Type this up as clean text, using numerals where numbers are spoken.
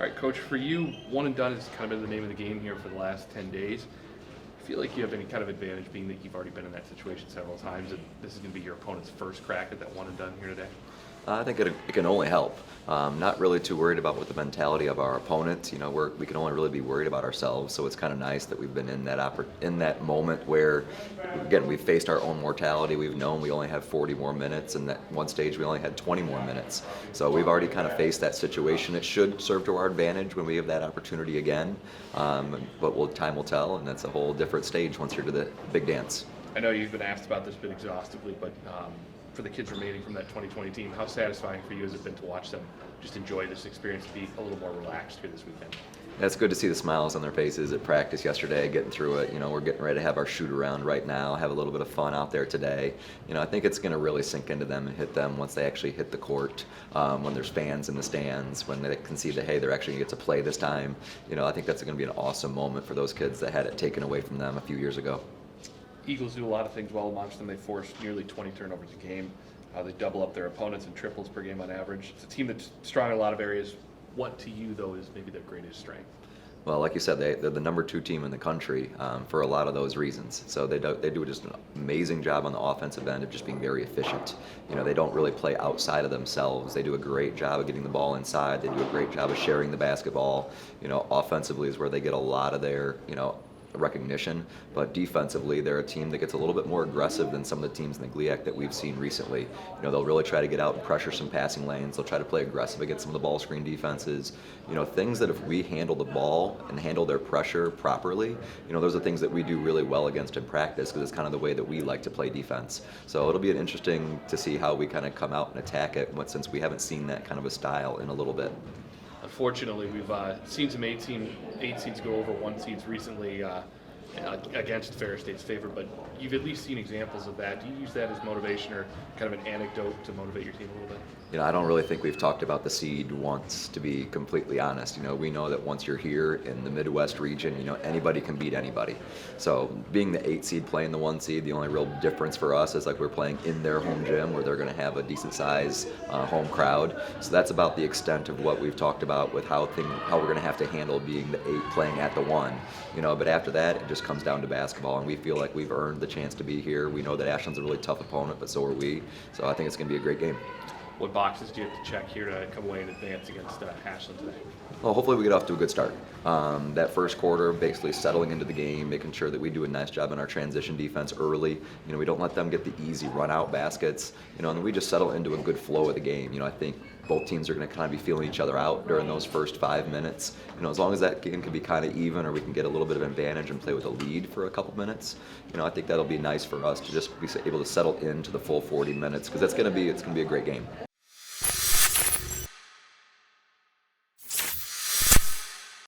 All right, Coach, for you, one and done has kind of been the name of the game here for the last 10 days. I feel like you have any kind of advantage being that you've already been in that situation several times, and this is going to be your opponent's first crack at that one and done here today? I think it can only help. Not really too worried about what the mentality of our opponents. We can only really be worried about ourselves. So it's kind of nice that we've been in that moment where, again, we've faced our own mortality. We've known we only have 40 more minutes, and at one stage we only had 20 more minutes. So we've already kind of faced that situation. It should serve to our advantage when we have that opportunity again. But time will tell, and that's a whole different stage once you're to the big dance. I know you've been asked about this bit exhaustively, but for the kids remaining from that 2020 team, how satisfying for you has it been to watch them just enjoy this experience, be a little more relaxed here this weekend? It's good to see the smiles on their faces at practice yesterday, getting through it. We're getting ready to have our shoot around right now, have a little bit of fun out there today. I think it's going to really sink into them and hit them once they actually hit the court, when there's fans in the stands, when they can see that, hey, they're actually going to get to play this time. I think that's going to be an awesome moment for those kids that had it taken away from them a few years ago. Eagles do a lot of things well amongst them. They force nearly 20 turnovers a game. They double up their opponents in triples per game on average. It's a team that's strong in a lot of areas. What to you, though, is maybe their greatest strength? Well, like you said, they're the number 2 team in the country for a lot of those reasons. So they do just an amazing job on the offensive end of just being very efficient. They don't really play outside of themselves. They do a great job of getting the ball inside. They do a great job of sharing the basketball. Offensively is where they get a lot of their, recognition, but defensively they're a team that gets a little bit more aggressive than some of the teams in the GLIAC that we've seen recently. They'll really try to get out and pressure some passing lanes. They'll try to play aggressive against some of the ball screen defenses. Things that if we handle the ball and handle their pressure properly, those are things that we do really well against in practice, because it's kind of the way that we like to play defense. So it'll be interesting to see how we kind of come out and attack it, since we haven't seen that kind of a style in a little bit. Unfortunately, we've seen some eight seeds go over 1 seeds recently against Ferris State's favor, but you've at least seen examples of that. Do you use that as motivation or kind of an anecdote to motivate your team a little bit? I don't really think we've talked about the seed once, to be completely honest. We know that once you're here in the Midwest region, anybody can beat anybody. So being the 8 seed playing the 1 seed, the only real difference for us is like we're playing in their home gym where they're going to have a decent size home crowd. So that's about the extent of what we've talked about with how we're going to have to handle being the 8 playing at the 1. But after that, it just comes down to basketball, and we feel like we've earned the chance to be here. We know that Ashland's a really tough opponent, but so are we. So I think it's going to be a great game. What boxes do you have to check here to come away in advance against Ashland today? Well, hopefully we get off to a good start. That first quarter, basically settling into the game, making sure that we do a nice job in our transition defense early. We don't let them get the easy run-out baskets, and then we just settle into a good flow of the game. I think both teams are going to kind of be feeling each other out during those first 5 minutes. As long as that game can be kind of even, or we can get a little bit of advantage and play with a lead for a couple minutes, I think that'll be nice for us to just be able to settle into the full 40 minutes, because it's going to be a great game.